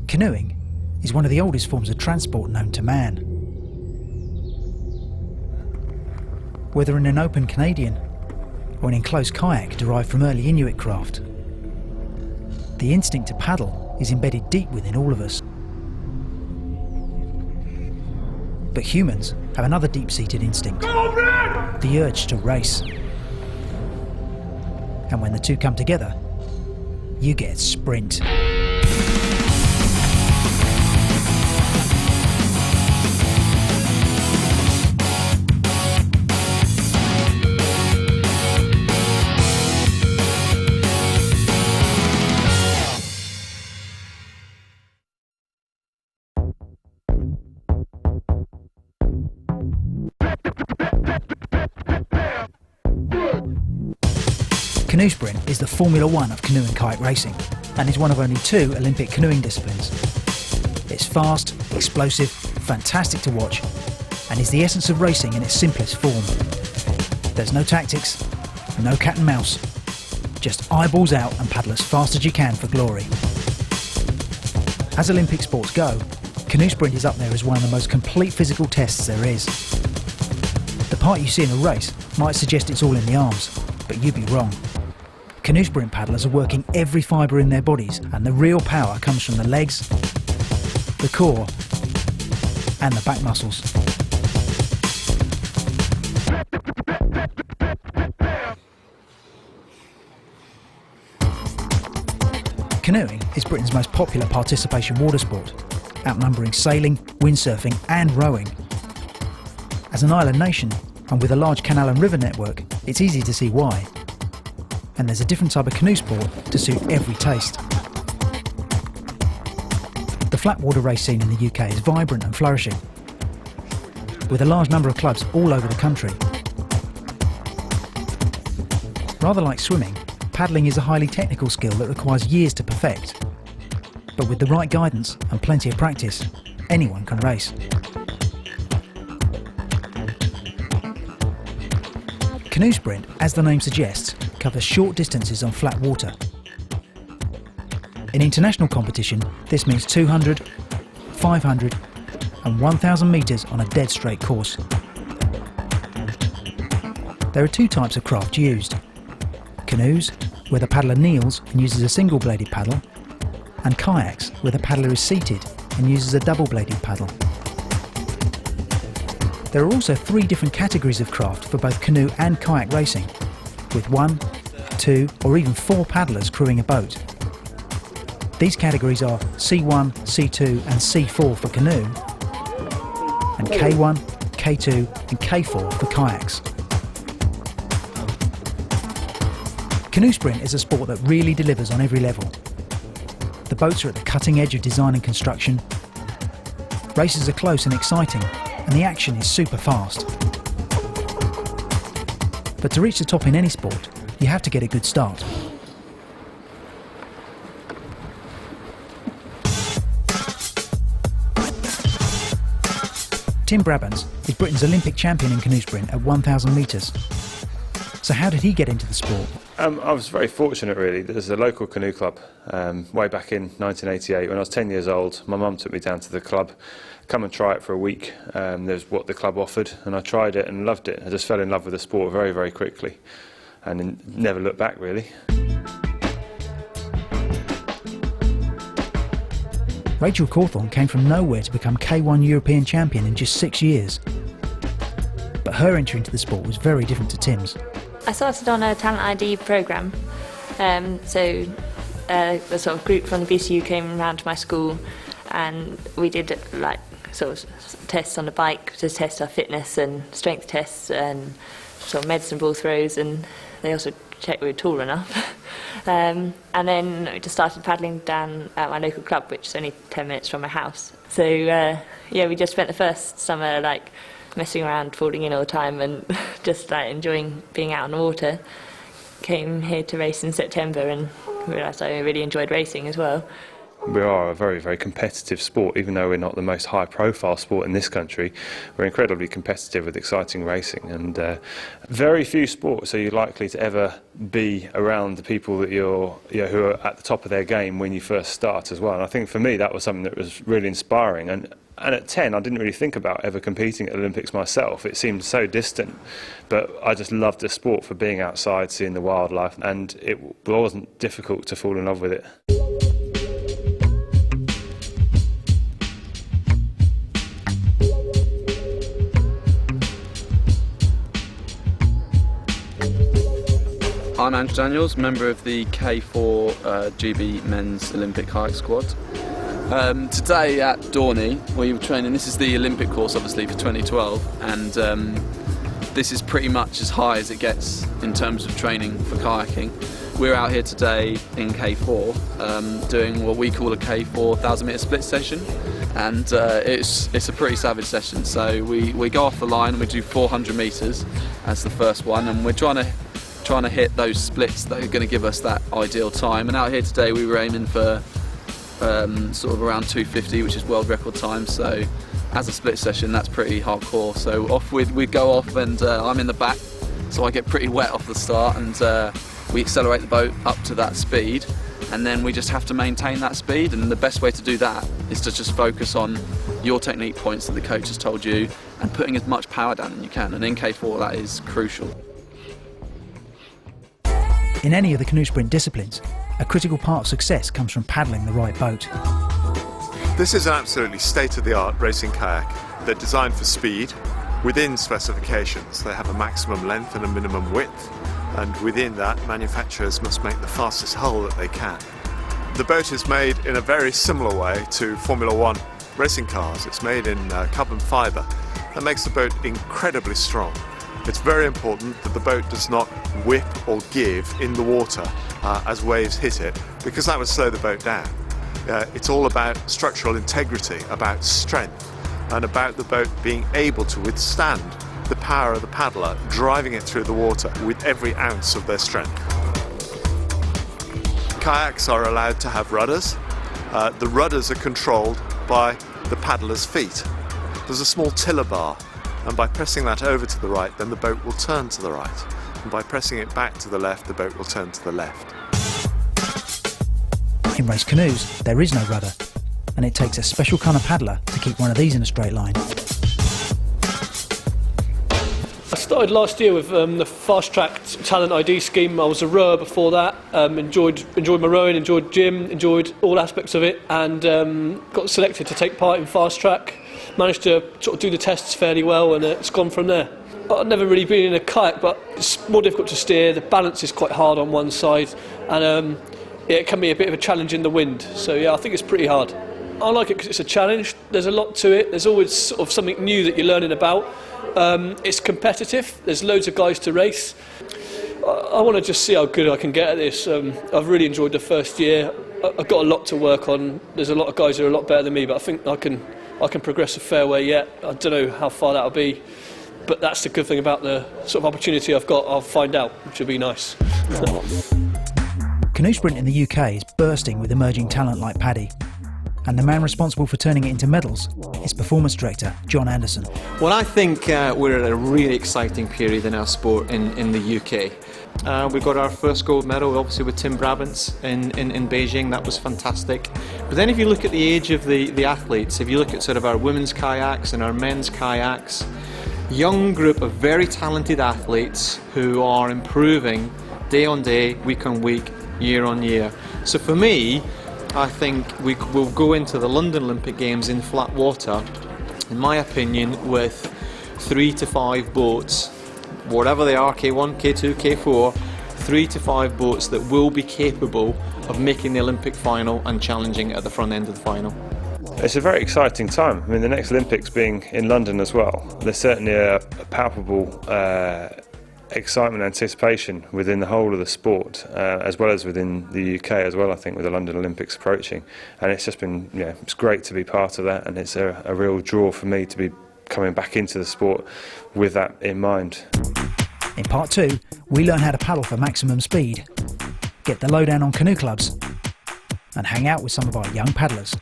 Canoeing is one of the oldest forms of transport known to man. Whether in an open Canadian or an enclosed kayak derived from early Inuit craft, the instinct to paddle is embedded deep within all of us. But humans have another deep-seated instinct, the urge to race. And when the two come together, you get sprint. Canoe sprint is the Formula One of canoe and kayak racing and is one of only 2 Olympic canoeing disciplines. It's fast, explosive, fantastic to watch, and is the essence of racing in its simplest form. There's no tactics, no cat and mouse, just eyeballs out and paddle as fast as you can for glory. As Olympic sports go, canoe sprint is up there as one of the most complete physical tests there is. The part you see in a race might suggest it's all in the arms, but you'd be wrong. Canoe sprint paddlers are working every fibre in their bodies, and the real power comes from the legs, the core and the back muscles. Canoeing is Britain's most popular participation water sport, outnumbering sailing, windsurfing and rowing. As an island nation, and with a large canal and river network, it's easy to see why. And there's a different type of canoe sport to suit every taste. The flat water race scene in the UK is vibrant and flourishing, with a large number of clubs all over the country. Rather like swimming, paddling is a highly technical skill that requires years to perfect. But with the right guidance and plenty of practice, anyone can race. Canoe sprint, as the name suggests, covers short distances on flat water. In international competition, this means 200, 500 and 1,000 metres on a dead straight course. There are 2 types of craft used: canoes, where the paddler kneels and uses a single-bladed paddle, and kayaks, where the paddler is seated and uses a double-bladed paddle. There are also 3 different categories of craft for both canoe and kayak racing, with 1, 2 or even 4 paddlers crewing a boat. These categories are C1, C2 and C4 for canoe, and K1, K2 and K4 for kayaks. Canoe sprint is a sport that really delivers on every level. The boats are at the cutting edge of design and construction, races are close and exciting, and the action is super fast. But to reach the top in any sport, you have to get a good start. Tim Brabants is Britain's Olympic champion in canoe sprint at 1,000 metres. So how did he get into the sport? I was very fortunate really. There's a local canoe club way back in 1988 when I was 10 years old. My mum took me down to the club, come and try it for a week. There's what the club offered and I tried it and loved it. I just fell in love with the sport very, very quickly and never looked back really. Rachel Cawthorne came from nowhere to become K1 European champion in just 6 years. But her entry into the sport was very different to Tim's. I started on a Talent ID programme, the sort of group from the VCU came around to my school and we did like sort of tests on the bike to test our fitness and strength tests and sort of medicine ball throws, and they also checked we were tall enough. And then we just started paddling down at my local club, which is only 10 minutes from my house. So yeah, we just spent the first summer like messing around, falling in all the time and just like enjoying being out on the water. Came here to race in September and realised I really enjoyed racing as well. We are a very, very competitive sport. Even though we're not the most high-profile sport in this country, we're incredibly competitive with exciting racing. And very few sports are you likely to ever be around the people that who are at the top of their game when you first start as well. And I think for me that was something that was really inspiring. And at 10, I didn't really think about ever competing at the Olympics myself. It seemed so distant, but I just loved the sport for being outside, seeing the wildlife, and it wasn't difficult to fall in love with it. I'm Andrew Daniels, member of the K4 GB Men's Olympic Kayak Squad. Today at Dorney, we were training. This is the Olympic course, obviously, for 2012, and this is pretty much as high as it gets in terms of training for kayaking. We're out here today in K4 doing what we call a K4 1,000-metre split session, and it's a pretty savage session. So we go off the line and we do 400 metres as the first one, and we're trying to hit those splits that are going to give us that ideal time. And out here today we were aiming for sort of around 2:50, which is world record time. So as a split session, that's pretty hardcore. So we go off, and I'm in the back, so I get pretty wet off the start, and we accelerate the boat up to that speed, and then we just have to maintain that speed. And the best way to do that is to just focus on your technique points that the coach has told you, and putting as much power down as you can. And in K4 that is crucial. In any of the canoe sprint disciplines, a critical part of success comes from paddling the right boat. This is an absolutely state-of-the-art racing kayak. They're designed for speed within specifications. They have a maximum length and a minimum width, and within that, manufacturers must make the fastest hull that they can. The boat is made in a very similar way to Formula One racing cars. It's made in carbon fibre. That makes the boat incredibly strong. It's very important that the boat does not whip or give in the water as waves hit it, because that would slow the boat down. It's all about structural integrity, about strength, and about the boat being able to withstand the power of the paddler driving it through the water with every ounce of their strength. Kayaks are allowed to have rudders. The rudders are controlled by the paddler's feet. There's a small tiller bar, and by pressing that over to the right, then the boat will turn to the right. And by pressing it back to the left, the boat will turn to the left. In race canoes, there is no rudder, and it takes a special kind of paddler to keep one of these in a straight line. I started last year with the Fast Track Talent ID scheme. I was a rower before that, enjoyed my rowing, enjoyed gym, enjoyed all aspects of it, and got selected to take part in Fast Track. Managed to sort of do the tests fairly well, and it's gone from there. I've never really been in a kayak, but it's more difficult to steer. The balance is quite hard on one side, and it can be a bit of a challenge in the wind. So yeah, I think it's pretty hard. I like it because it's a challenge. There's a lot to it. There's always sort of something new that you're learning about. It's competitive. There's loads of guys to race. I want to just see how good I can get at this. I've really enjoyed the first year. I've got a lot to work on. There's a lot of guys who are a lot better than me, but I think I can progress a fair way yet. I don't know how far that'll be, but that's the good thing about the sort of opportunity I've got. I'll find out, which will be nice. Canoe sprint in the UK is bursting with emerging talent like Paddy, and the man responsible for turning it into medals is performance director John Anderson. Well, I think we're at a really exciting period in our sport in the UK. We got our first gold medal, obviously, with Tim Brabants in Beijing. That was fantastic. But then if you look at the age of the athletes, if you look at sort of our women's kayaks and our men's kayaks, young group of very talented athletes who are improving day on day, week on week, year on year. So for me, I think we will go into the London Olympic Games in flat water, in my opinion, with 3 to 5 boats, whatever they are, K1, K2, K4, 3 to 5 boats that will be capable of making the Olympic final and challenging at the front end of the final. It's a very exciting time. I mean, the next Olympics being in London as well, there's certainly a palpable excitement and anticipation within the whole of the sport, as well as within the UK as well, I think, with the London Olympics approaching. And it's just been, it's great to be part of that, and it's a real draw for me to be coming back into the sport with that in mind. In part 2, we learn how to paddle for maximum speed, get the lowdown on canoe clubs, and hang out with some of our young paddlers.